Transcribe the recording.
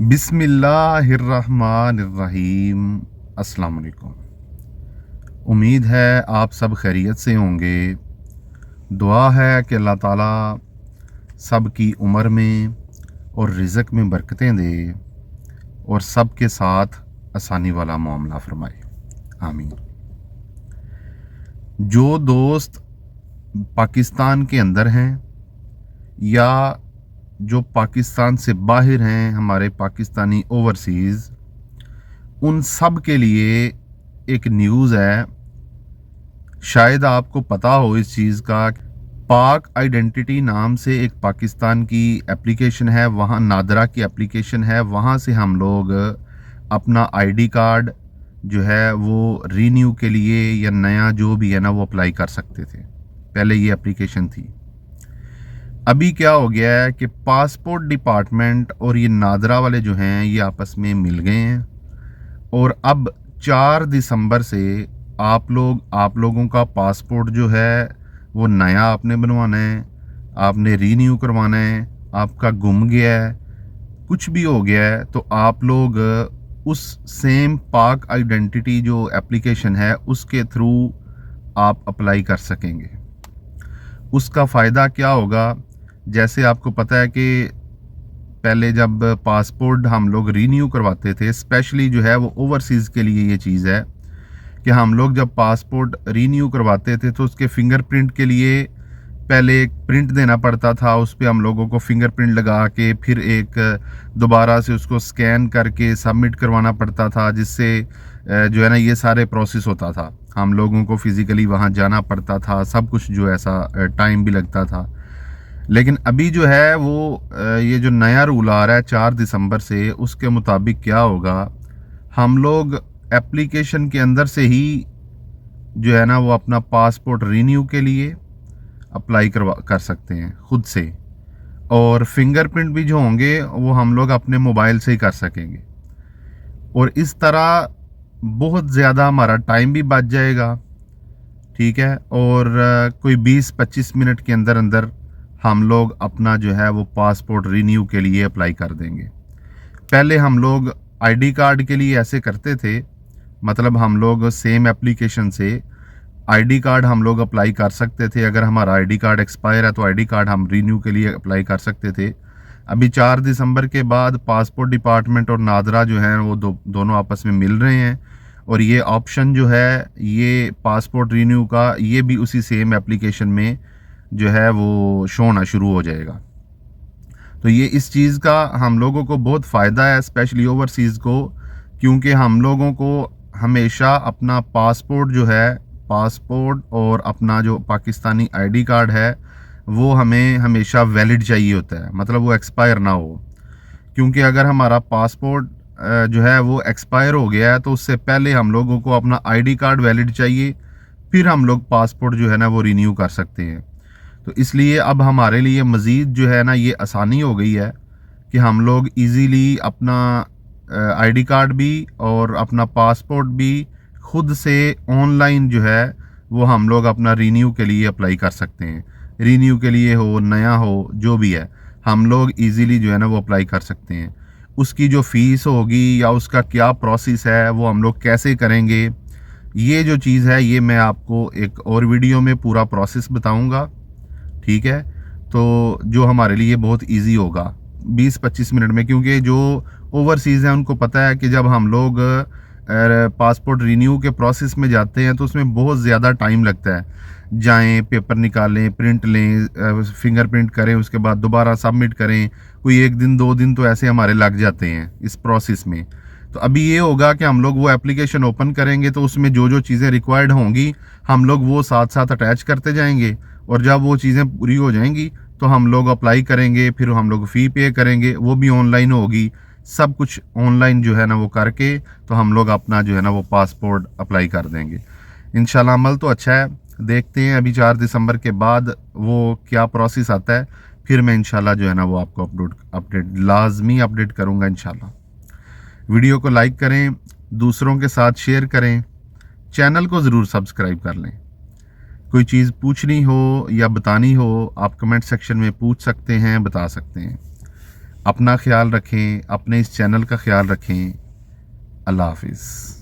बिस्मिल्लाहिर्रहमानिर्रहीम। अस्सलाम वालेकुम। उम्मीद है आप सब खैरियत से होंगे। दुआ है कि अल्लाह ताला सब की उम्र में और रिज़्क़ में बरकतें दे और सब के साथ आसानी वाला मामला फरमाए, आमीन। जो दोस्त पाकिस्तान के अंदर हैं या जो पाकिस्तान से बाहर हैं, हमारे पाकिस्तानी ओवरसीज़, उन सब के लिए एक न्यूज़ है। शायद आपको पता हो इस चीज़ का। पाक आइडेंटिटी नाम से एक पाकिस्तान की एप्लीकेशन है, वहाँ नादरा की एप्लीकेशन है। वहाँ से हम लोग अपना आईडी कार्ड जो है वो रीन्यू के लिए या नया जो भी है ना वो अप्लाई कर सकते थे। पहले ये एप्लीकेशन थी। अभी क्या हो गया है कि पासपोर्ट डिपार्टमेंट और ये नादरा वाले जो हैं ये आपस में मिल गए हैं और अब 4 दिसंबर से आप लोगों का पासपोर्ट जो है वो नया आपने बनवाना है, आपने रीन्यू करवाना है। आपका गुम गया है, कुछ भी हो गया है, तो आप लोग उस सेम पाक आइडेंटिटी जो एप्लीकेशन है उसके थ्रू आप अप्लाई कर सकेंगे। उसका फ़ायदा क्या होगा? जैसे आपको पता है कि पहले जब पासपोर्ट हम लोग रीन्यू करवाते थे, स्पेशली जो है वो ओवरसीज़ के लिए ये चीज़ है कि हम लोग जब पासपोर्ट रीन्यू करवाते थे तो उसके फिंगरप्रिंट के लिए पहले एक प्रिंट देना पड़ता था। उस पे हम लोगों को फिंगरप्रिंट लगा के फिर एक दोबारा से उसको स्कैन करके सबमिट करवाना पड़ता था, जिससे जो है ना ये सारे प्रोसेस होता था। हम लोगों को फिज़िकली वहाँ जाना पड़ता था, सब कुछ जो ऐसा टाइम भी लगता था। लेकिन अभी जो है वो ये जो नया रूल आ रहा है 4 दिसंबर से, उसके मुताबिक क्या होगा, हम लोग एप्लीकेशन के अंदर से ही जो है ना वो अपना पासपोर्ट रीन्यू के लिए अप्लाई कर सकते हैं खुद से। और फिंगरप्रिंट भी जो होंगे वो हम लोग अपने मोबाइल से ही कर सकेंगे और इस तरह बहुत ज़्यादा हमारा टाइम भी बच जाएगा। ठीक है। और कोई 20-25 मिनट के अंदर अंदर हम लोग अपना जो है वो पासपोर्ट रीन्यू के लिए अप्लाई कर देंगे। पहले हम लोग आईडी कार्ड के लिए ऐसे करते थे, मतलब हम लोग सेम एप्लीकेशन से आईडी कार्ड हम लोग अप्लाई कर सकते थे। अगर हमारा आईडी कार्ड एक्सपायर है तो आईडी कार्ड हम रीन्यू के लिए अप्लाई कर सकते थे। अभी 4 दिसंबर के बाद पासपोर्ट डिपार्टमेंट और नादरा जो है वो दोनों आपस में मिल रहे हैं और ये ऑप्शन जो है ये पासपोर्ट रीन्यू का ये भी उसी सेम एप्लीकेशन में जो है वो शो होना शुरू हो जाएगा। तो ये इस चीज़ का हम लोगों को बहुत फ़ायदा है, स्पेशली ओवरसीज़ को, क्योंकि हम लोगों को हमेशा अपना पासपोर्ट और अपना जो पाकिस्तानी आईडी कार्ड है वो हमें हमेशा वैलिड चाहिए होता है, मतलब वो एक्सपायर ना हो। क्योंकि अगर हमारा पासपोर्ट जो है वो एक्सपायर हो गया है तो उससे पहले हम लोगों को अपना आईडी कार्ड वैलिड चाहिए, फिर हम लोग पासपोर्ट जो है ना वो रिन्यू कर सकते हैं। तो इसलिए अब हमारे लिए मज़ीद जो है ना ये आसानी हो गई है कि हम लोग इजीली अपना आईडी कार्ड भी और अपना पासपोर्ट भी खुद से ऑनलाइन जो है वो हम लोग अपना रीन्यू के लिए अप्लाई कर सकते हैं। रीन्यू के लिए हो, नया हो, जो भी है, हम लोग इजीली जो है ना वो अप्लाई कर सकते हैं। उसकी जो फ़ीस होगी या उसका क्या प्रोसेस है वो हम लोग कैसे करेंगे, ये जो चीज़ है ये मैं आपको एक और वीडियो में पूरा प्रोसेस बताऊंगा। ठीक है। तो जो हमारे लिए बहुत इजी होगा 20-25 मिनट में, क्योंकि जो ओवरसीज़ हैं उनको पता है कि जब हम लोग पासपोर्ट रीन्यू के प्रोसेस में जाते हैं तो उसमें बहुत ज़्यादा टाइम लगता है। जाएं, पेपर निकालें, प्रिंट लें, फिंगरप्रिंट करें, उसके बाद दोबारा सबमिट करें, कोई 1 दिन 2 दिन तो ऐसे हमारे लग जाते हैं इस प्रोसेस में। तो अभी ये होगा कि हम लोग वो एप्लीकेशन ओपन करेंगे तो उसमें जो जो चीज़ें रिक्वायर्ड होंगी हम लोग वो साथ साथ अटैच करते जाएंगे और जब वो चीज़ें पूरी हो जाएंगी तो हम लोग अप्लाई करेंगे, फिर हम लोग फ़ी पे करेंगे, वो भी ऑनलाइन होगी। सब कुछ ऑनलाइन जो है ना वो करके तो हम लोग अपना जो है ना वो पासपोर्ट अप्लाई कर देंगे इंशाल्लाह। अमल तो अच्छा है, देखते हैं अभी 4 दिसंबर के बाद वो क्या प्रोसेस आता है, फिर मैं इंशाल्लाह जो है ना वो आपको अपडेट लाजमी अपडेट करूँगा इंशाल्लाह। वीडियो को लाइक करें, दूसरों के साथ शेयर करें, चैनल को ज़रूर सब्सक्राइब कर लें। कोई चीज़ पूछनी हो या बतानी हो आप कमेंट सेक्शन में पूछ सकते हैं, बता सकते हैं। अपना ख्याल रखें, अपने इस चैनल का ख्याल रखें। अल्लाह हाफिज़।